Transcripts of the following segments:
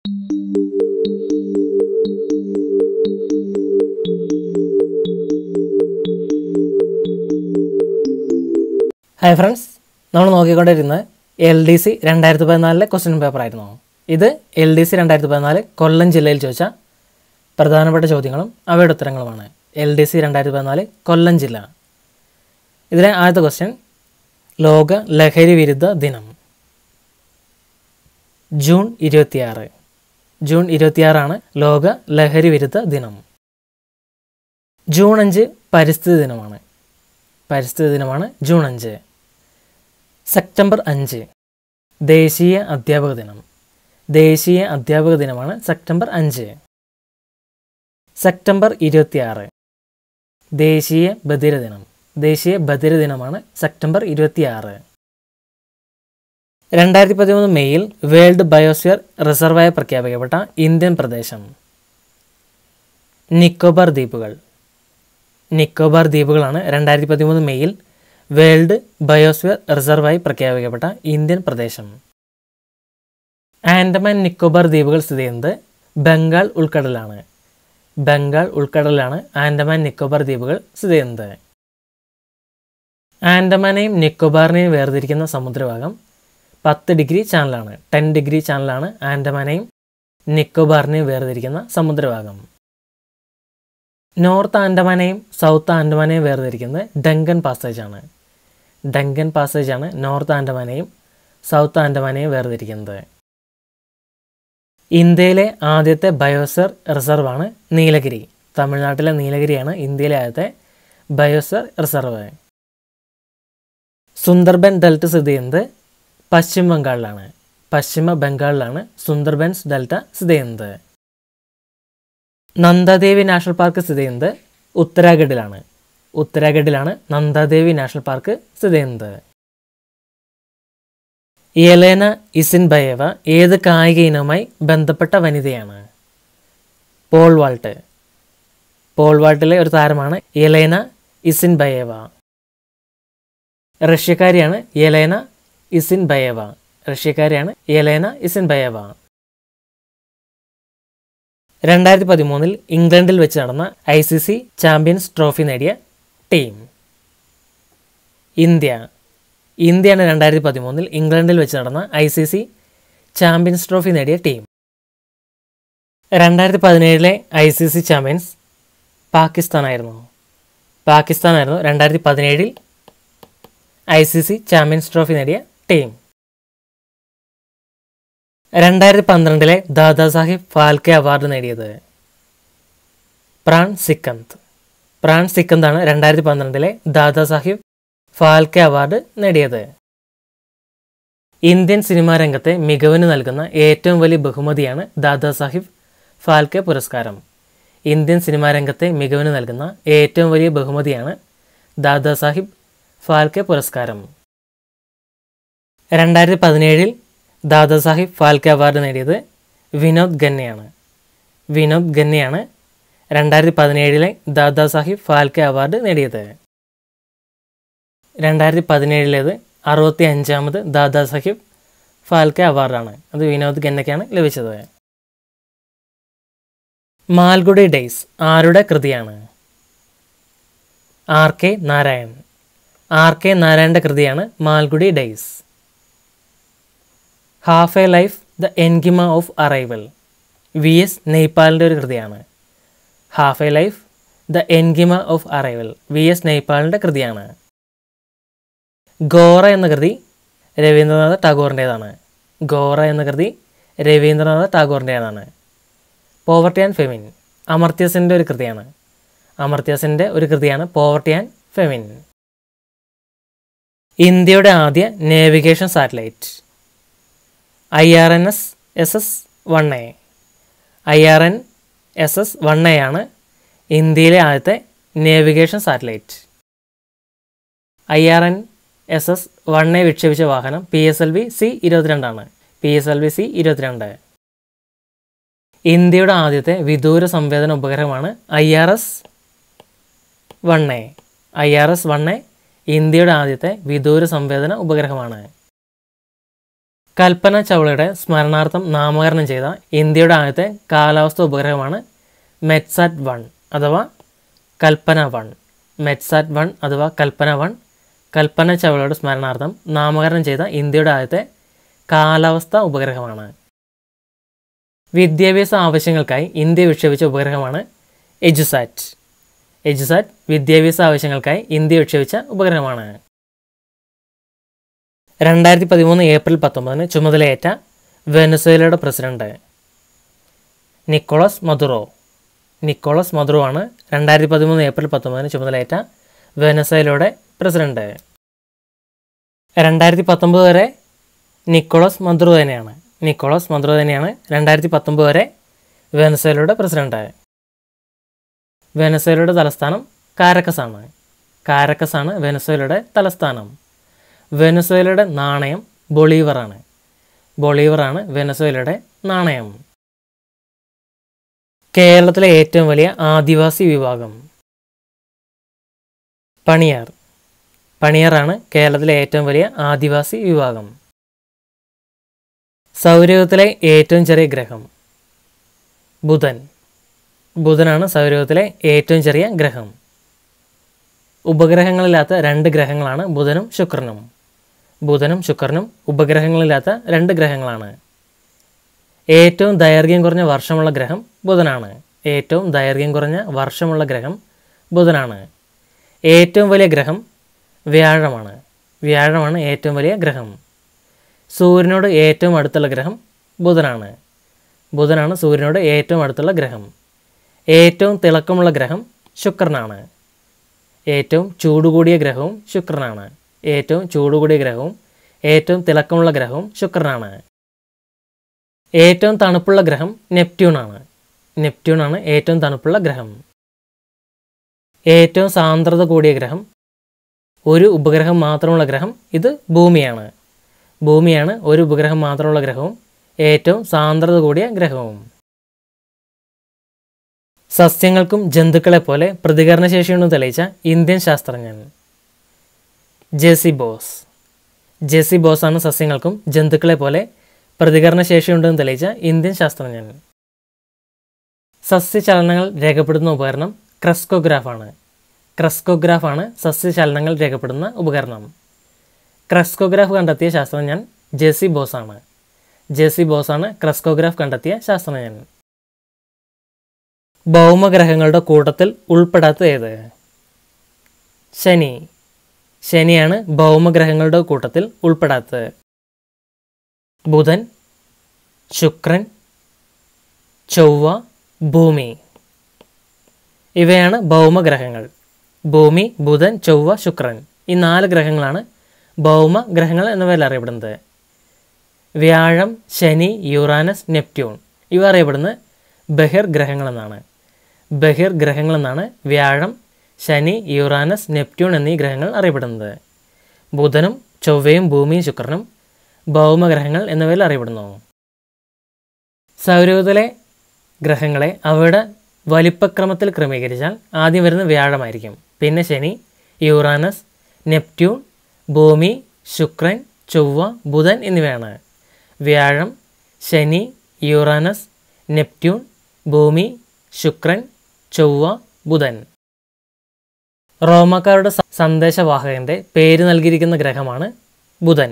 Hi friends, നമ്മൾ നോക്കിക്കൊണ്ടിരുന്നത് LDC 2014 question പേപ്പറായിരുന്നു. ഇത് LDC 2014 കൊല്ലം ജില്ലയിൽ ചോദിച്ച പ്രധാനപ്പെട്ട ചോദ്യങ്ങളും അവയുടെ ഉത്തരങ്ങളുമാണ്. LDC 2014 കൊല്ലം ജില്ല. ഇതിലെ ആദ്യത്തെ ക്വസ്റ്റ്യൻ, ലോക ലഹരി വിരുദ്ധ ദിനം ജൂൺ 26. ജൂൺ 26 ലോക ലഹരി വിരുദ്ധ ദിനം. ജൂൺ 5 പരിസ്ഥിതി ദിനമാണ്. പരിസ്ഥിതി ദിനമാണ് ജൂൺ 5. സെപ്റ്റംബർ 5 ദേശീയ അധ്യാപക ദിനം. ദേശീയ അധ്യാപക ദിനമാണ് സെപ്റ്റംബർ 5. സെപ്റ്റംബർ 26 ദേശീയ ബധിര ദിനം. ദേശീയ ബധിര ദിനമാണ് സെപ്റ്റംബർ 26. 2013 മെയ്യിൽ വേൾഡ് ബയോസ്ഫിയർ റിസർവായി പ്രഖ്യാപിക്കപ്പെട്ട ഇന്ത്യൻ പ്രദേശം നിക്കോബാർ ദ്വീപുകൾ. നിക്കോബാർ ദ്വീപുകളാണ് 2013 മെയ്യിൽ വേൾഡ് ബയോസ്ഫിയർ റിസർവായി പ്രഖ്യാപിക്കപ്പെട്ട ഇന്ത്യൻ പ്രദേശം. ആൻഡമാൻ നിക്കോബാർ ദ്വീപുകൾ സ്ഥിതി ചെയ്യുന്നത് ബംഗാൾ ഉൾക്കടലാണ്. ബംഗാൾ ഉൾക്കടലാണ് ആൻഡമാൻ നിക്കോബാർ ദ്വീപുകൾ സ്ഥിതി ചെയ്യുന്നത്. ആൻഡമാനെയും നിക്കോബാറിനെയും വേർതിരിക്കുന്ന സമുദ്രഭാഗം 10 ഡിഗ്രി ചാനലാണ്. 10 ഡിഗ്രി ചാനലാണ് ആൻഡമാനെയും നിക്കോബാറിനെയും വേർതിരിക്കുന്ന സമുദ്രഭാഗം. നോർത്ത് ആൻഡമാനെയും സൗത്ത് ആൻഡമാനെയും വേർതിരിക്കുന്നത് ഡങ്കൻ പാസേജ് ആണ്. ഡങ്കൻ പാസേജ് ആണ് നോർത്ത് ആൻഡമാനെയും സൗത്ത് ആൻഡമാനെയും വേർതിരിക്കുന്നത്. ഇന്ത്യയിലെ ആദ്യത്തെ ബയോസ്ഫിയർ റിസർവാണ് നീലഗിരി. തമിഴ്നാട്ടിലെ നീലഗിരിയാണ് ഇന്ത്യയിലെ ആദ്യത്തെ ബയോസ്ഫിയർ റിസർവ്. സുന്ദർബൻ ഡെൽറ്റ സ്ഥിതി ചെയ്യുന്നത് പശ്ചിമ ബംഗാളിലാണ്. പശ്ചിമ ബംഗാളിലാണ് സുന്ദർബൻസ് ഡെൽറ്റ സ്ഥിതി ചെയ്യുന്നത്. നന്ദാദേവി നാഷണൽ പാർക്ക് സ്ഥിതി ചെയ്യുന്നത് ഉത്തരാഖണ്ഡിലാണ്. ഉത്തരാഖണ്ഡിലാണ് നന്ദാദേവി നാഷണൽ പാർക്ക് സ്ഥിതി ചെയ്യുന്നത്. യെലേന ഇസിൻബയേവ ഏത് കായിക ഇനവുമായി ബന്ധപ്പെട്ട വനിതയാണ്? Pole vault. പോൾ വാൾട്ടിലെ ഒരു താരമാണ് യെലേന ഇസിൻബയേവ. റഷ്യക്കാരിയാണ് യെലേന ഇസിൻബയേവ. റഷ്യക്കാരിയാണ് യെലേന ഇസിൻബയേവ. 2013 ഇംഗ്ലണ്ടിൽ വെച്ച് നടന്ന ICC ചാമ്പ്യൻസ് ട്രോഫി നേടിയ ടീം ഇന്ത്യ. ഇന്ത്യയാണ് 2013 ഇംഗ്ലണ്ടിൽ വെച്ച് നടന്ന ICC ചാമ്പ്യൻസ് ട്രോഫി നേടിയ ടീം. 2017 ICC ചാമ്പ്യൻസ് പാകിസ്ഥാനായിരുന്നു. പാകിസ്ഥാനായിരുന്നു 2017 ICC ചാമ്പ്യൻസ് ട്രോഫി നേടിയ ടീം. 2012 ദാദാസാഹിബ് ഫാൽക്കെ അവാർഡ് നേടിയത് പ്രാൺ സിക്കന്ത്. പ്രാൺ സിക്കന്താണ് 2012 ദാദാസാഹിബ് ഫാൽക്കെ അവാർഡ് നേടിയത്. ഇന്ത്യൻ സിനിമാ രംഗത്തെ മികവിന് നൽകുന്ന ഏറ്റവും വലിയ ബഹുമതിയാണ് ദാദാസാഹിബ് ഫാൽക്കെ പുരസ്കാരം. ഇന്ത്യൻ സിനിമാ രംഗത്തെ മികവിന് നൽകുന്ന ഏറ്റവും വലിയ ബഹുമതിയാണ് ദാദാസാഹിബ് ഫാൽക്കെ പുരസ്കാരം. 2017 ദാദാസാഹിബ് ഫാൽക്കെ അവാർഡ് നേടിയത് വിനോദ് ഖന്നയാണ്. വിനോദ് ഖന്നയാണ് 2017 ദാദാസാഹിബ് ഫാൽക്കെ അവാർഡ് നേടിയത്. 2017 65ാമത് ദാദാസാഹിബ് ഫാൽക്കെ അവാർഡാണ്. അത് വിനോദ് ഖന്നയ്ക്കാണ് ലഭിച്ചത്. മാൽഗുഡി ഡേയ്സ് ആരുടെ കൃതിയാണ്? RK നാരായൺ. RK നാരായണൻ്റെ കൃതിയാണ് Malgudi days. Half a life the enigma of arrival VS നെയ്പാലിൻ്റെ ഒരു കൃതിയാണ്. Half a life the enigma of arrival VS നെയ്പാലിൻ്റെ കൃതിയാണ്. ഗോറ എന്ന കൃതി രവീന്ദ്രനാഥ് ടാഗോറിൻ്റേതാണ്. ഗോറ എന്ന കൃതി രവീന്ദ്രനാഥ് ടാഗോറിൻ്റേതാണ്. പോവർട്ടി ആൻഡ് ഫെമിൻ അമർത്യ സെൻ്റെ ഒരു കൃതിയാണ്. അമർത്യ സെൻ്റെ ഒരു കൃതിയാണ് പോവർട്ടി ആൻഡ് ഫെമിൻ. ഇന്ത്യയുടെ ആദ്യ നേവിഗേഷൻ സാറ്റലൈറ്റ് IRNSS-1A. IRNSS-1A ആണ് ഇന്ത്യയിലെ ആദ്യത്തെ നേവിഗേഷൻ സാറ്റലൈറ്റ്. IRNSS-1A വിക്ഷേപിച്ച വാഹനം PSLV C-22 ആണ്. PSLV C-22. ഇന്ത്യയുടെ ആദ്യത്തെ വിദൂര സംവേദന ഉപഗ്രഹമാണ് IRS-1A. IRS-1A ഇന്ത്യയുടെ ആദ്യത്തെ വിദൂര സംവേദന ഉപഗ്രഹമാണ്. കൽപ്പന ചൗളയുടെ സ്മരണാർത്ഥം നാമകരണം ചെയ്ത ഇന്ത്യയുടെ ആദ്യത്തെ കാലാവസ്ഥ ഉപഗ്രഹമാണ് മെറ്റ്സാറ്റ് 1 അഥവാ കൽപ്പന 1. മെറ്റ്സാറ്റ് 1 അഥവാ കൽപ്പന 1 കൽപ്പന ചൗളയുടെ സ്മരണാർത്ഥം നാമകരണം ചെയ്ത ഇന്ത്യയുടെ ആദ്യത്തെ കാലാവസ്ഥ ഉപഗ്രഹമാണ്. വിദ്യാഭ്യാസ ആവശ്യങ്ങൾക്കായി ഇന്ത്യ വിക്ഷേപിച്ച ഉപഗ്രഹമാണ് എജുസാറ്റ്. എജുസാറ്റ് വിദ്യാഭ്യാസ ആവശ്യങ്ങൾക്കായി ഇന്ത്യ വിക്ഷേപിച്ച ഉപഗ്രഹമാണ്. 2013 ഏപ്രിൽ 19 ചുമതലയേറ്റ വെനസ്വേലയുടെ president Nicolas Maduro. Nicholas Maduro ആണ് 2013 ഏപ്രിൽ 19 ചുമതലയേറ്റ വെനസ്വേലയുടെ പ്രസിഡന്റ്. 2019 വരെ നിക്കോളസ് മദുറോ തന്നെയാണ്. 2019 വരെ വെനസ്വേലയുടെ പ്രസിഡന്റ്. വെനസ്വേലയുടെ തലസ്ഥാനം കാരക്കസ് ആണ്. കാരക്കസ് ആണ് വെനസ്വേലയുടെ തലസ്ഥാനം. വെനസ്വേലയുടെ നാണയം ബൊളീവറാണ്. ബൊളീവറാണ് വെനസ്വേലയുടെ നാണയം. കേരളത്തിലെ ഏറ്റവും വലിയ ആദിവാസി വിഭാഗം പണിയാർ. പണിയാറാണ് കേരളത്തിലെ ഏറ്റവും വലിയ ആദിവാസി വിഭാഗം. സൗരയൂഥത്തിലെ ഏറ്റവും ചെറിയ ഗ്രഹം ബുധൻ. ബുധനാണ് സൗരയൂഥത്തിലെ ഏറ്റവും ചെറിയ ഗ്രഹം. ഉപഗ്രഹങ്ങളില്ലാത്ത 2 ഗ്രഹങ്ങളാണ് ബുധനും ശുക്രനും. ബുധനും ശുക്രനും ഉപഗ്രഹങ്ങളില്ലാത്ത 2 ഗ്രഹങ്ങളാണ്. ഏറ്റവും ദൈർഘ്യം കുറഞ്ഞ വർഷമുള്ള ഗ്രഹം ബുധനാണ്. ഏറ്റവും ദൈർഘ്യം കുറഞ്ഞ വർഷമുള്ള ഗ്രഹം ബുധനാണ്. ഏറ്റവും വലിയ ഗ്രഹം വ്യാഴമാണ്. വ്യാഴമാണ് ഏറ്റവും വലിയ ഗ്രഹം. സൂര്യനോട് ഏറ്റവും അടുത്തുള്ള ഗ്രഹം ബുധനാണ്. ബുധനാണ് സൂര്യനോട് ഏറ്റവും അടുത്തുള്ള ഗ്രഹം. ഏറ്റവും തിളക്കമുള്ള ഗ്രഹം ശുക്രനാണ്. ഏറ്റവും ചൂടുകൂടിയ ഗ്രഹവും ശുക്രനാണ്. ഏറ്റവും ചൂടുകൂടിയ ഗ്രഹവും ഏറ്റവും തിളക്കമുള്ള ഗ്രഹവും ശുക്രനാണ്. ഏറ്റവും തണുപ്പുള്ള ഗ്രഹം നെപ്റ്റ്യൂണാണ്. നെപ്റ്റ്യൂണാണ് ഏറ്റവും തണുപ്പുള്ള ഗ്രഹം. ഏറ്റവും സാന്ദ്രത കൂടിയ ഗ്രഹം, ഒരു ഉപഗ്രഹം മാത്രമുള്ള ഗ്രഹം, ഇത് ഭൂമിയാണ്. ഭൂമിയാണ് ഒരു ഉപഗ്രഹം മാത്രമുള്ള ഗ്രഹവും ഏറ്റവും സാന്ദ്രത കൂടിയ ഗ്രഹവും. സസ്യങ്ങൾക്കും ജന്തുക്കളെ പോലെ പ്രതികരണശേഷിയുണ്ടെന്ന് തെളിയിച്ച ഇന്ത്യൻ ശാസ്ത്രജ്ഞൻ ജെസി ബോസ്. ജെസി ബോസാണ് സസ്യങ്ങൾക്കും ജന്തുക്കളെ പോലെ പ്രതികരണശേഷിയുണ്ടെന്ന് തെളിയിച്ച ഇന്ത്യൻ ശാസ്ത്രജ്ഞൻ. സസ്യചലനങ്ങൾ രേഖപ്പെടുത്തുന്ന ഉപകരണം ക്രെസ്കോഗ്രാഫാണ്. ക്രെസ്കോഗ്രാഫാണ് സസ്യചലനങ്ങൾ രേഖപ്പെടുത്തുന്ന ഉപകരണം. ക്രെസ്കോഗ്രാഫ് കണ്ടെത്തിയ ശാസ്ത്രജ്ഞൻ ജെസി ബോസാണ്. ജെസി ബോസാണ് ക്രെസ്കോഗ്രാഫ് കണ്ടെത്തിയ ശാസ്ത്രജ്ഞൻ. ഭൗമഗ്രഹങ്ങളുടെ കൂട്ടത്തിൽ ഉൾപ്പെടാത്തത് ഏത്? ശനി. ശനിയാണ് ഭൗമഗ്രഹങ്ങളുടെ കൂട്ടത്തിൽ ഉൾപ്പെടാത്തത്. ബുധൻ, ശുക്രൻ, ചൊവ്വ, ഭൂമി ഇവയാണ് ഭൗമഗ്രഹങ്ങൾ. ഭൂമി, ബുധൻ, ചൊവ്വ, ശുക്രൻ ഈ 4 ഗ്രഹങ്ങളാണ് ഭൗമഗ്രഹങ്ങൾ എന്ന പേരിൽ അറിയപ്പെടുന്നത്. വ്യാഴം, ശനി, യുറാനസ്, നെപ്റ്റ്യൂൺ ഇവ അറിയപ്പെടുന്നത് ബഹിർഗ്രഹങ്ങളെന്നാണ്. ബഹിർഗ്രഹങ്ങളെന്നാണ് വ്യാഴം, ശനി, യുറാനസ്, നെപ്റ്റ്യൂൺ എന്നീ ഗ്രഹങ്ങൾ അറിയപ്പെടുന്നത്. ബുധനും ചൊവ്വയും ഭൂമിയും ശുക്രനും ഭൗമഗ്രഹങ്ങൾ എന്ന പേരിൽ അറിയപ്പെടുന്നു. സൗരയൂഥത്തിലെ ഗ്രഹങ്ങളെ അവയുടെ വലിപ്പക്രമത്തിൽ ക്രമീകരിച്ചാൽ ആദ്യം വരുന്ന വ്യാഴമായിരിക്കും. പിന്നെ ശനി, യുറാനസ്, നെപ്റ്റ്യൂൺ, ഭൂമി, ശുക്രൻ, ചൊവ്വ, ബുധൻ എന്നിവയാണ്. വ്യാഴം, ശനി, യുറാനസ്, നെപ്റ്റ്യൂൺ, ഭൂമി, ശുക്രൻ, ചൊവ്വ, ബുധൻ. റോമാക്കാരുടെ സന്ദേശവാഹകൻ്റെ പേര് നൽകിയിരിക്കുന്ന ഗ്രഹമാണ് ബുധൻ.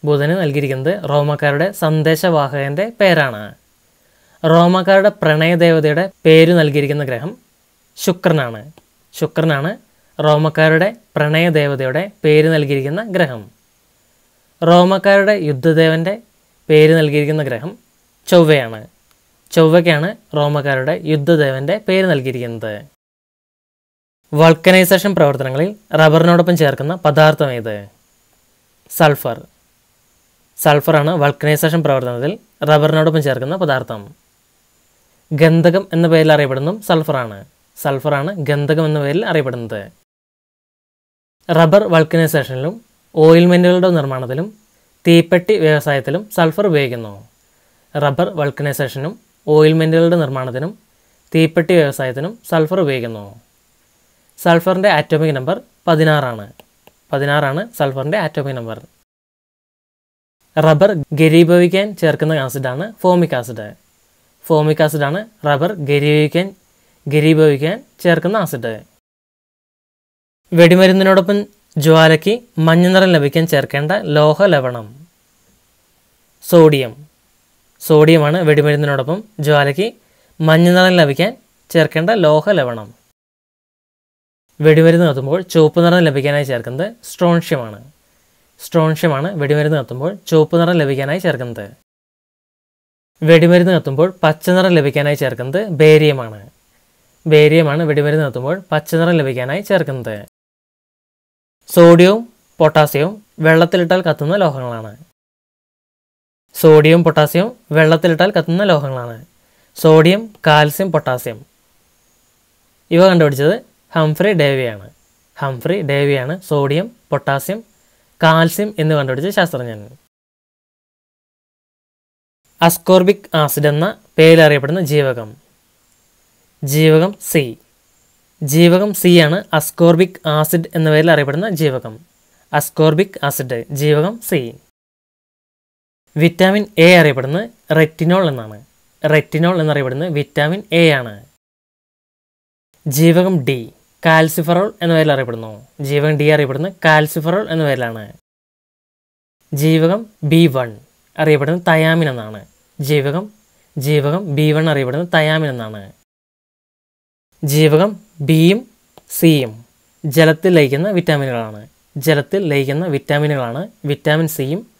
ബുധന് നൽകിയിരിക്കുന്നത് റോമാക്കാരുടെ സന്ദേശവാഹകൻ്റെ പേരാണ്. റോമാക്കാരുടെ പ്രണയദേവതയുടെ പേര് നൽകിയിരിക്കുന്ന ഗ്രഹം ശുക്രനാണ്. ശുക്രനാണ് റോമാക്കാരുടെ പ്രണയദേവതയുടെ പേര് നൽകിയിരിക്കുന്ന ഗ്രഹം. റോമാക്കാരുടെ യുദ്ധദേവൻ്റെ പേര് നൽകിയിരിക്കുന്ന ഗ്രഹം ചൊവ്വയാണ്. ചൊവ്വയ്ക്കാണ് റോമാക്കാരുടെ യുദ്ധദേവൻ്റെ പേര് നൽകിയിരിക്കുന്നത്. വൾക്കനൈസേഷൻ പ്രവർത്തനങ്ങളിൽ റബ്ബറിനോടൊപ്പം ചേർക്കുന്ന പദാർത്ഥം ഏത്? സൾഫർ. സൾഫറാണ് വൾക്കനൈസേഷൻ പ്രവർത്തനത്തിൽ റബ്ബറിനോടൊപ്പം ചേർക്കുന്ന പദാർത്ഥം. ഗന്ധകം എന്ന പേരിൽ അറിയപ്പെടുന്നതും സൾഫറാണ്. സൾഫറാണ് ഗന്ധകം എന്ന പേരിൽ അറിയപ്പെടുന്നത്. റബ്ബർ വൾക്കനൈസേഷനിലും ഓയിൽമെൻറ്റുകളുടെ നിർമ്മാണത്തിലും തീപ്പെട്ടി വ്യവസായത്തിലും സൾഫർ ഉപയോഗിക്കുന്നു. റബ്ബർ വൾക്കനൈസേഷനും ഓയിൽമെൻറ്റുകളുടെ നിർമ്മാണത്തിനും തീപ്പെട്ടി വ്യവസായത്തിനും സൾഫർ ഉപയോഗിക്കുന്നു. സൾഫറിൻ്റെ ആറ്റോമിക് നമ്പർ 16 ആണ്. 16 സൾഫറിൻ്റെ ആറ്റോമിക് നമ്പർ. റബ്ബർ ഘനീഭവിക്കാൻ ചേർക്കുന്ന ആസിഡാണ് ഫോമിക് ആസിഡ്. ഫോമിക് ആസിഡാണ് റബ്ബർ ഘനീഭവിക്കാൻ ചേർക്കുന്ന ആസിഡ്. വെടിമരുന്നിനോടൊപ്പം ജ്വാലയ്ക്ക് മഞ്ഞ നിറം ലഭിക്കാൻ ചേർക്കേണ്ട ലോഹ ലവണം സോഡിയം. സോഡിയമാണ് വെടിമരുന്നിനോടൊപ്പം ജ്വാലയ്ക്ക് മഞ്ഞ നിറം ലഭിക്കാൻ ചേർക്കേണ്ട ലോഹ ലവണം. വെടിമരുന്ന് കത്തുമ്പോൾ ചുവപ്പ് നിറം ലഭിക്കാനായി ചേർക്കുന്നത് സ്ട്രോൺഷ്യമാണ്. സ്ട്രോൺഷ്യമാണ് വെടിമരുന്ന് കത്തുമ്പോൾ ചുവപ്പ് നിറം ലഭിക്കാനായി ചേർക്കുന്നത്. വെടിമരുന്ന് കത്തുമ്പോൾ പച്ച നിറം ലഭിക്കാനായി ചേർക്കുന്നത് ബേരിയമാണ്. ബേരിയമാണ് വെടിമരുന്ന് കത്തുമ്പോൾ പച്ച നിറം ലഭിക്കാനായി ചേർക്കുന്നത്. സോഡിയവും പൊട്ടാസ്യവും വെള്ളത്തിലിട്ടാൽ കത്തുന്ന ലോഹങ്ങളാണ്. സോഡിയവും പൊട്ടാസ്യവും വെള്ളത്തിലിട്ടാൽ കത്തുന്ന ലോഹങ്ങളാണ്. Sodium, calcium, potassium. ഇവ കണ്ടുപിടിച്ചത് ഹംഫ്രി ഡേവിയാണ്. ഹംഫ്രി ഡേവിയാണ് സോഡിയം, പൊട്ടാസ്യം, കാൽസ്യം എന്നിവ കണ്ടുപിടിച്ച ശാസ്ത്രജ്ഞൻ. അസ്കോർബിക് ആസിഡ് എന്ന പേരിലറിയപ്പെടുന്ന ജീവകം. ജീവകം സി. ജീവകം സി ആണ് അസ്കോർബിക് ആസിഡ് എന്ന പേരിൽ അറിയപ്പെടുന്ന ജീവകം. അസ്കോർബിക് ആസിഡ് ജീവകം സി. വിറ്റാമിൻ എ അറിയപ്പെടുന്നത് റെറ്റിനോൾ എന്നാണ്. റെറ്റിനോൾ എന്നറിയപ്പെടുന്നത് വിറ്റാമിൻ എ ആണ്. ജീവകം ഡി കാൽസിഫറോൾ എന്ന പേരിൽ അറിയപ്പെടുന്നു. ജീവകം ഡി അറിയപ്പെടുന്നത് കാൽസിഫറോൾ എന്ന പേരിലാണ്. ജീവകം B1 അറിയപ്പെടുന്നത് തയാമിൻ എന്നാണ്. ജീവകം B1 അറിയപ്പെടുന്നത് തയാമിൻ എന്നാണ്. ജീവകം ബിയും സിയും ജലത്തിൽ ലയിക്കുന്ന വിറ്റാമിനുകളാണ്. ജലത്തിൽ ലയിക്കുന്ന വിറ്റാമിനുകളാണ് വിറ്റാമിൻ സിയും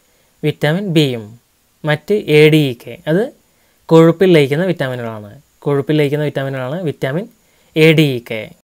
വിറ്റാമിൻ ബിയും. മറ്റ് ADEK അത് കൊഴുപ്പിൽ ലയിക്കുന്ന വിറ്റാമിനുകളാണ്. കൊഴുപ്പിൽ ലയിക്കുന്ന വിറ്റാമിനുകളാണ് വിറ്റാമിൻ ADEK.